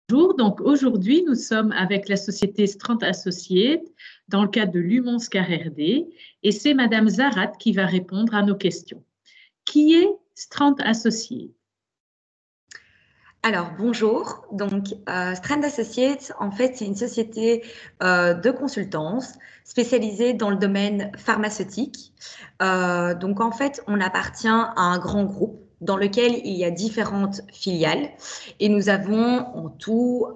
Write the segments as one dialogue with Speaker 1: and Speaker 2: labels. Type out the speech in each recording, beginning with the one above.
Speaker 1: Bonjour, donc aujourd'hui nous sommes avec la société Strand Associates dans le cadre de l'UMONS RD et c'est Madame Zarat qui va répondre à nos questions. Qui est Strand Associates?
Speaker 2: Alors, bonjour. Donc, Strand Associates, en fait, c'est une société de consultance spécialisée dans le domaine pharmaceutique. Donc, en fait, on appartient à un grand groupe dans lequel il y a différentes filiales et nous avons en tout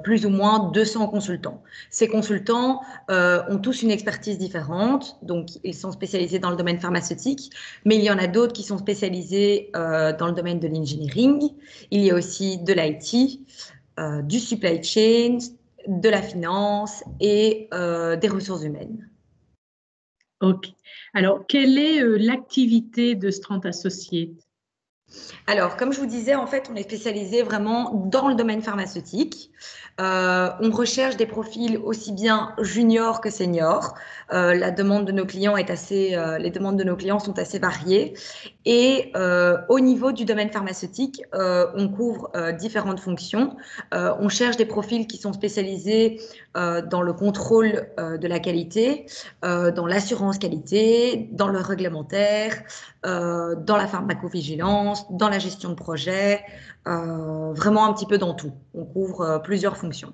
Speaker 2: plus ou moins 200 consultants. Ces consultants ont tous une expertise différente, donc ils sont spécialisés dans le domaine pharmaceutique, mais il y en a d'autres qui sont spécialisés dans le domaine de l'engineering. Il y a aussi de l'IT, du supply chain, de la finance et des ressources humaines.
Speaker 1: Ok. Alors, quelle est l'activité de Strand Associates?
Speaker 2: Alors, comme je vous disais, en fait, on est spécialisé vraiment dans le domaine pharmaceutique. On recherche des profils aussi bien juniors que seniors. La demande de nos clients les demandes de nos clients sont assez variées. Et au niveau du domaine pharmaceutique, on couvre différentes fonctions. On cherche des profils qui sont spécialisés dans le contrôle de la qualité, dans l'assurance qualité, dans le réglementaire, dans la pharmacovigilance, dans la gestion de projet, vraiment un petit peu dans tout. On couvre plusieurs fonctions.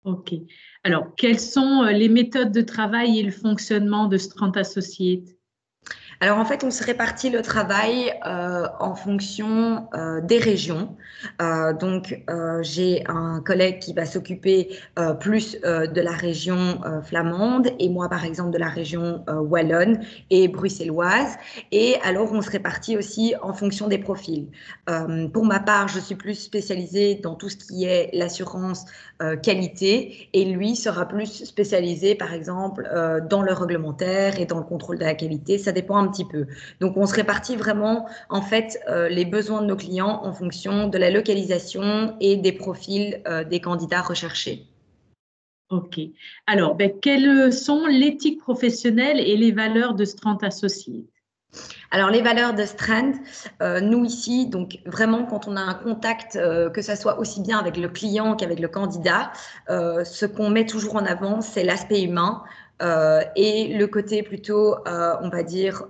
Speaker 1: Ok. Alors, quelles sont les méthodes de travail et le fonctionnement de Strand Associates?
Speaker 2: Alors en fait, on se répartit le travail en fonction des régions. J'ai un collègue qui va s'occuper plus de la région flamande et moi, par exemple, de la région wallonne et bruxelloise. Et alors, on se répartit aussi en fonction des profils. Pour ma part, je suis plus spécialisée dans tout ce qui est l'assurance qualité et lui sera plus spécialisé, par exemple, dans le réglementaire et dans le contrôle de la qualité. Ça dépend un petit peu. Donc, on se répartit vraiment, en fait, les besoins de nos clients en fonction de la localisation et des profils des candidats recherchés.
Speaker 1: Ok. Alors, quelles sont l'éthique professionnelle et les valeurs de Strand Associates?
Speaker 2: Alors, les valeurs de Strand, nous ici, donc vraiment quand on a un contact, que ça soit aussi bien avec le client qu'avec le candidat, ce qu'on met toujours en avant, c'est l'aspect humain. Et le côté plutôt, on va dire,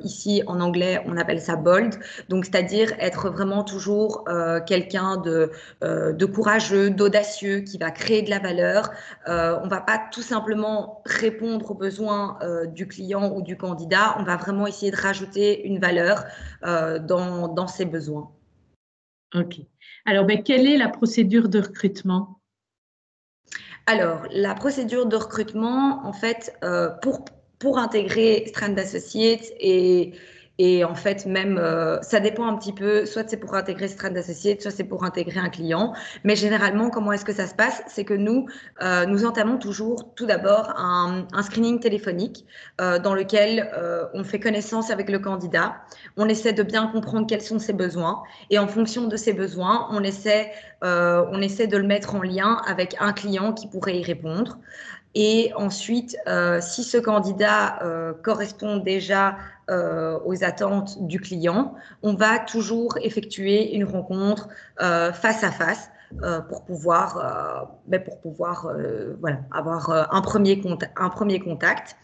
Speaker 2: ici en anglais, on appelle ça bold, donc c'est-à-dire être vraiment toujours quelqu'un de courageux, d'audacieux, qui va créer de la valeur. On va pas tout simplement répondre aux besoins du client ou du candidat, on va vraiment essayer de rajouter une valeur dans ses besoins.
Speaker 1: Ok. Alors, quelle est la procédure de recrutement?
Speaker 2: Alors, la procédure de recrutement, en fait, pour intégrer Strand Associates et en fait, même, ça dépend un petit peu, soit c'est pour intégrer Strand Associates, soit c'est pour intégrer un client. Mais généralement, comment est-ce que ça se passe? C'est que nous entamons toujours, tout d'abord, un screening téléphonique dans lequel on fait connaissance avec le candidat. On essaie de bien comprendre quels sont ses besoins. Et en fonction de ses besoins, on essaie de le mettre en lien avec un client qui pourrait y répondre. Et ensuite, si ce candidat correspond déjà aux attentes du client, on va toujours effectuer une rencontre face à face pour pouvoir voilà, avoir un premier contact.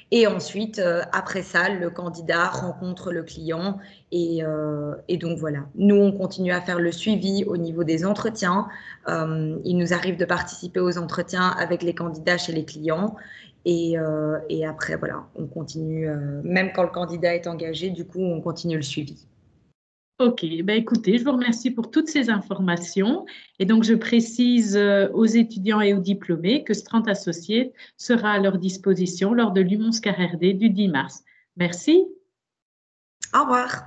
Speaker 2: Et ensuite, après ça, le candidat rencontre le client et donc voilà. Nous, on continue à faire le suivi au niveau des entretiens. Il nous arrive de participer aux entretiens avec les candidats chez les clients. Et après, voilà, on continue, même quand le candidat est engagé, du coup, on continue le suivi.
Speaker 1: Ok, écoutez, je vous remercie pour toutes ces informations. Et donc, je précise aux étudiants et aux diplômés que Strand Associates sera à leur disposition lors de l'UMONS RD du 10 mars. Merci.
Speaker 2: Au revoir.